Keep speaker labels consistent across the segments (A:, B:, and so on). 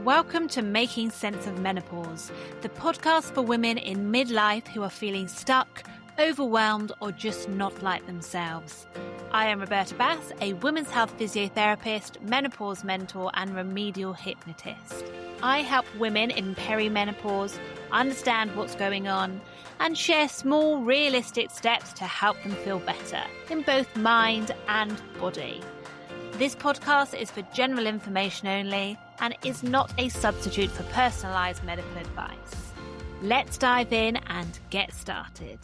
A: Welcome to Making Sense of Menopause, the podcast for women in midlife who are feeling stuck, overwhelmed, or just not like themselves. I am Roberta Bass, a women's health physiotherapist, menopause mentor, and remedial hypnotist. I help women in perimenopause understand what's going on and share small, realistic steps to help them feel better in both mind and body. This podcast is for general information only and is not a substitute for personalised medical advice. Let's dive in and get started.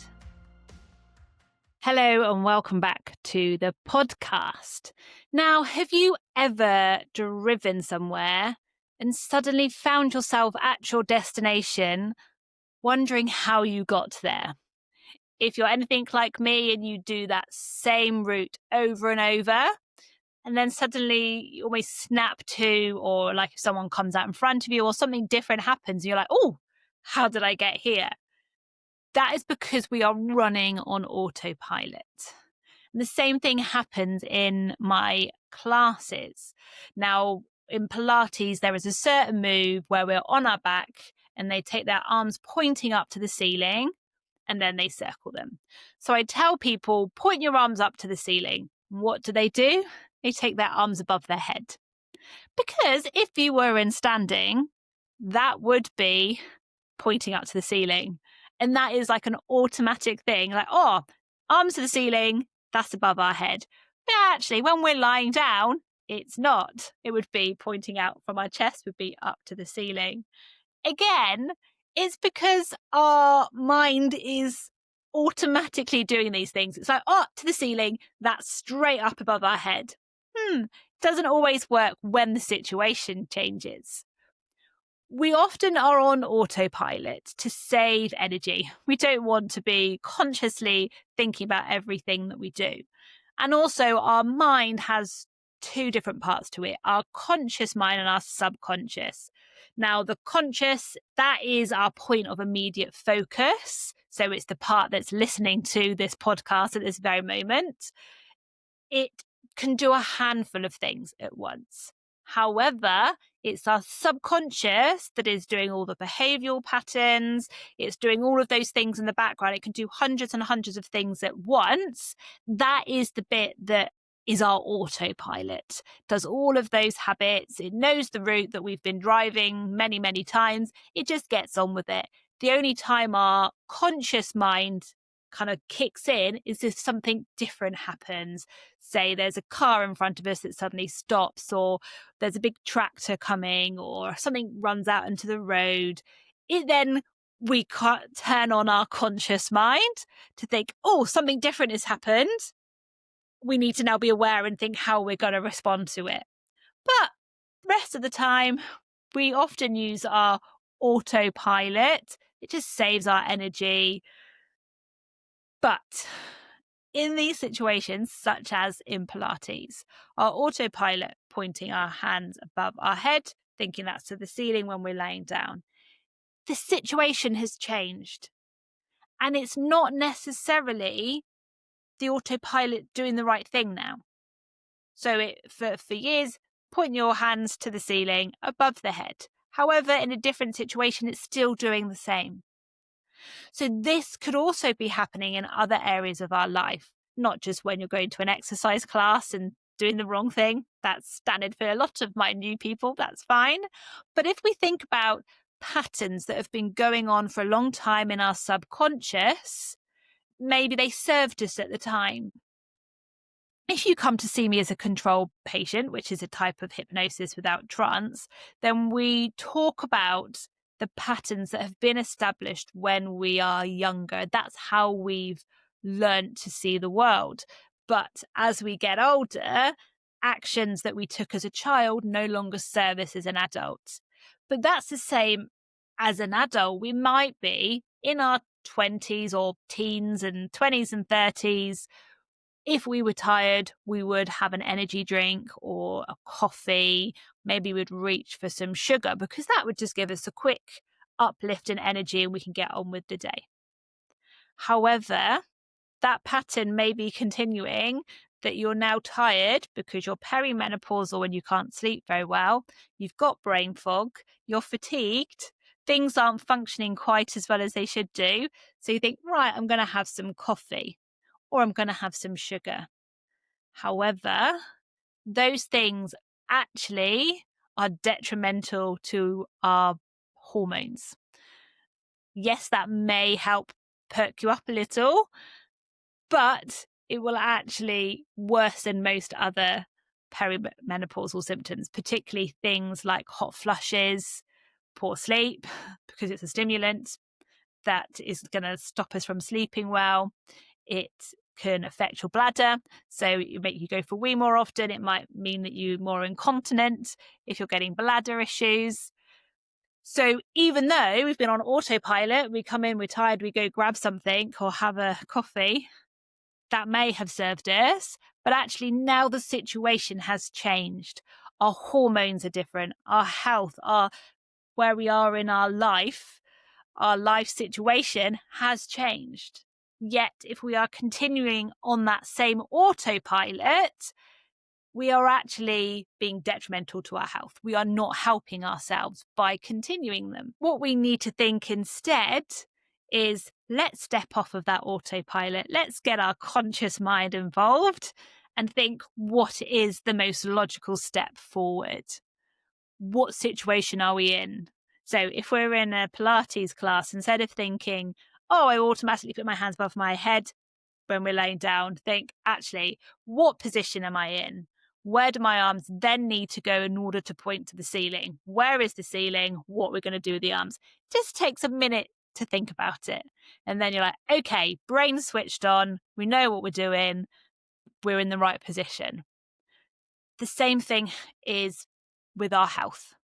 A: Hello and welcome back to the podcast. Now, have you ever driven somewhere and suddenly found yourself at your destination wondering how you got there? If you're anything like me and you do that same route over and over, and then suddenly you almost snap to, or like if someone comes out in front of you or something different happens, and you're like, oh, how did I get here? That is because we are running on autopilot. And the same thing happens in my classes. Now, in Pilates, there is a certain move where we're on our back and they take their arms pointing up to the ceiling and then they circle them. So I tell people, point your arms up to the ceiling. What do? They take their arms above their head. Because if you were in standing, that would be pointing up to the ceiling. And that is like an automatic thing. Like, oh, arms to the ceiling, that's above our head. But actually, when we're lying down, it's not. It would be pointing out from our chest, would be up to the ceiling. Again, it's because our mind is automatically doing these things. It's like, oh, to the ceiling, that's straight up above our head. Doesn't always work when the situation changes. We often are on autopilot to save energy. We don't want to be consciously thinking about everything that we do. And also our mind has two different parts to it, our conscious mind and our subconscious. Now, the conscious, that is our point of immediate focus. So it's the part that's listening to this podcast at this very moment. It can do a handful of things at once. However, it's our subconscious that is doing all the behavioral patterns. It's doing all of those things in the background. It can do hundreds and hundreds of things at once. That is the bit that is our autopilot. Does all of those habits. It knows the route that we've been driving many, many times. It just gets on with it. The only time our conscious mind kind of kicks in is if something different happens. Say there's a car in front of us that suddenly stops, or there's a big tractor coming, or something runs out into the road. We can't turn on our conscious mind to think, oh, something different has happened. We need to now be aware and think how we're going to respond to it. But the rest of the time, we often use our autopilot. It just saves our energy. But in these situations, such as in Pilates, our autopilot pointing our hands above our head, thinking that's to the ceiling when we're laying down, the situation has changed. And it's not necessarily the autopilot doing the right thing now. So for years, point your hands to the ceiling above the head. However, in a different situation, it's still doing the same. So this could also be happening in other areas of our life, not just when you're going to an exercise class and doing the wrong thing. That's standard for a lot of my new people. That's fine. But if we think about patterns that have been going on for a long time in our subconscious, maybe they served us at the time. If you come to see me as a control patient, which is a type of hypnosis without trance, then we talk about the patterns that have been established when we are younger. That's how we've learned to see the world. But as we get older, actions that we took as a child no longer serve us as an adult. But that's the same as an adult. We might be in our 20s or teens and 20s and 30s. If we were tired, we would have an energy drink or a coffee. Maybe we'd reach for some sugar because that would just give us a quick uplift in energy and we can get on with the day. However, that pattern may be continuing that you're now tired because you're perimenopausal when you can't sleep very well, you've got brain fog, you're fatigued, things aren't functioning quite as well as they should do. So you think, right, I'm going to have some coffee or I'm going to have some sugar. However, those things actually are detrimental to our hormones. Yes, that may help perk you up a little, but it will actually worsen most other perimenopausal symptoms, particularly things like hot flushes, poor sleep, because it's a stimulant that is going to stop us from sleeping well. It can affect your bladder, so it make you go for wee more often. It might mean that you're more incontinent if you're getting bladder issues. So even though we've been on autopilot, we come in, we're tired, we go grab something or have a coffee, that may have served us, but actually now the situation has changed. Our hormones are different, our health, where we are in our life situation has changed. Yet if we are continuing on that same autopilot, we are actually being detrimental to our health. We are not helping ourselves by continuing them. What we need to think instead is, let's step off of that autopilot. Let's get our conscious mind involved and think, what is the most logical step forward? What situation are we in? So if we're in a Pilates class, instead of thinking, oh, I automatically put my hands above my head when we're laying down, think, actually, what position am I in? Where do my arms then need to go in order to point to the ceiling? Where is the ceiling? What we're going to do with the arms? Just takes a minute to think about it. And then you're like, okay, brain switched on. We know what we're doing. We're in the right position. The same thing is with our health.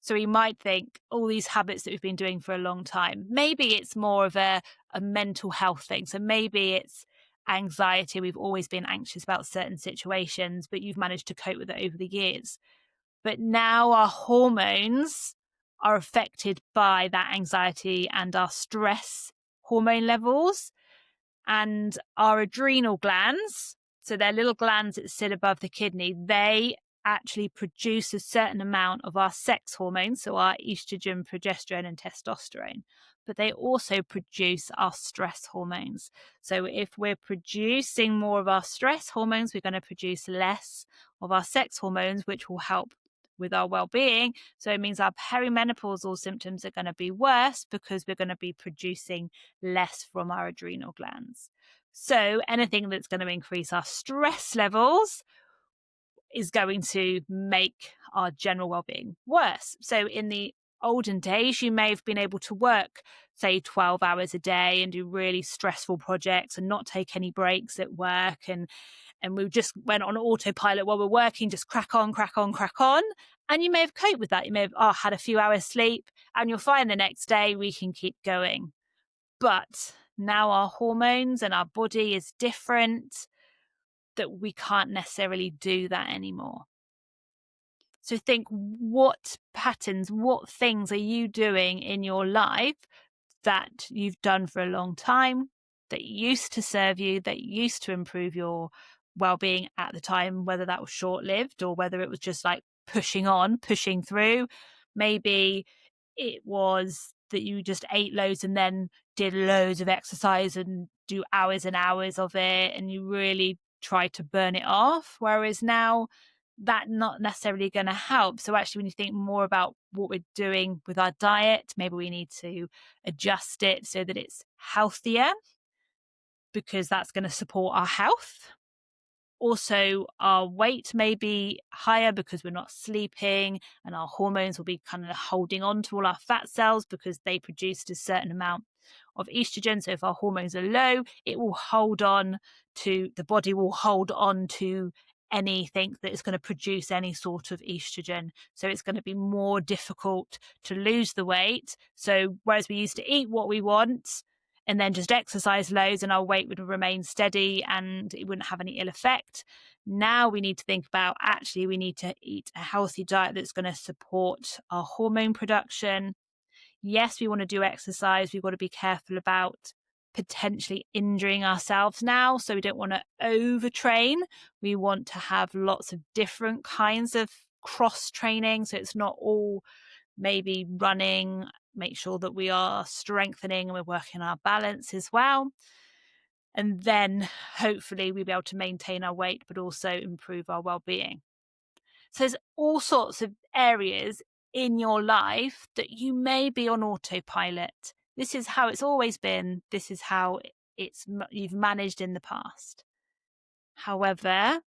A: So we might think all these habits that we've been doing for a long time, maybe it's more of a mental health thing. So maybe it's anxiety. We've always been anxious about certain situations, but you've managed to cope with it over the years. But now our hormones are affected by that anxiety and our stress hormone levels, and our adrenal glands. So they're little glands that sit above the kidney. They actually produce a certain amount of our sex hormones, so our estrogen, progesterone, and testosterone. But they also produce our stress hormones. So if we're producing more of our stress hormones, we're going to produce less of our sex hormones, which will help with our well-being. So it means our perimenopausal symptoms are going to be worse because we're going to be producing less from our adrenal glands. So anything that's going to increase our stress levels is going to make our general well-being worse. So in the olden days, you may have been able to work, say, 12 hours a day and do really stressful projects and not take any breaks at work. And we just went on autopilot while we're working, just crack on. And you may have coped with that. You may have had a few hours sleep, and you'll find the next day we can keep going. But now our hormones and our body is different, that we can't necessarily do that anymore. So think, what patterns, what things are you doing in your life that you've done for a long time, that used to serve you, that used to improve your well-being at the time, whether that was short-lived or whether it was just like pushing through. Maybe it was that you just ate loads and then did loads of exercise and do hours and hours of it, and you really tried to burn it off. Whereas now, that's not necessarily going to help. So actually, when you think more about what we're doing with our diet, maybe we need to adjust it so that it's healthier, because that's going to support our health. Also, our weight may be higher because we're not sleeping, and our hormones will be kind of holding on to all our fat cells because they produced a certain amount of estrogen. So if our hormones are low, it will hold on to, the body will hold on to anything that is going to produce any sort of estrogen. So it's going to be more difficult to lose the weight. So whereas we used to eat what we want and then just exercise loads and our weight would remain steady and it wouldn't have any ill effect, now we need to think about, actually, we need to eat a healthy diet that's going to support our hormone production. Yes, we want to do exercise. We've got to be careful about potentially injuring ourselves now. So we don't want to overtrain. We want to have lots of different kinds of cross training. So it's not all maybe running, make sure that we are strengthening and we're working our balance as well. And then hopefully we'll be able to maintain our weight, but also improve our well-being. So there's all sorts of areas in your life that you may be on autopilot. This is how it's always been. This is how you've managed in the past. However,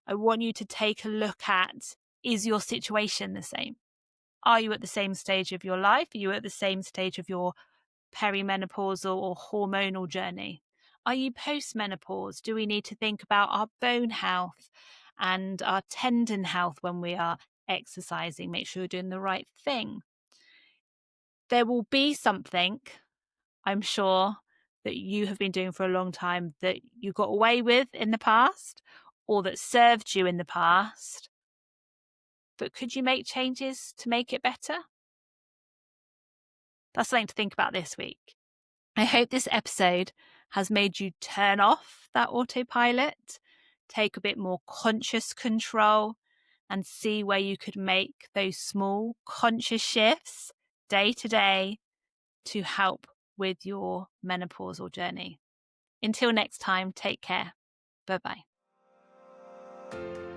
A: I want you to take a look at, is your situation the same? Are you at the same stage of your life? Are you at the same stage of your perimenopausal or hormonal journey? Are you postmenopause? Do we need to think about our bone health and our tendon health when we are exercising? Make sure you're doing the right thing. There will be something, I'm sure, that you have been doing for a long time that you got away with in the past or that served you in the past. But could you make changes to make it better? That's something to think about this week. I hope this episode has made you turn off that autopilot, take a bit more conscious control, and see where you could make those small conscious shifts day to day to help with your menopausal journey. Until next time, take care. Bye-bye.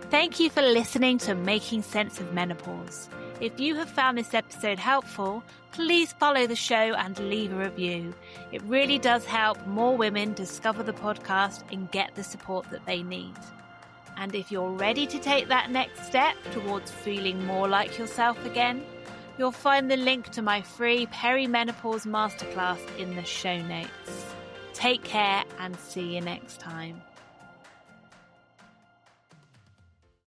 A: Thank you for listening to Making Sense of Menopause. If you have found this episode helpful, please follow the show and leave a review. It really does help more women discover the podcast and get the support that they need. And if you're ready to take that next step towards feeling more like yourself again, you'll find the link to my free Perimenopause Masterclass in the show notes. Take care and see you next time.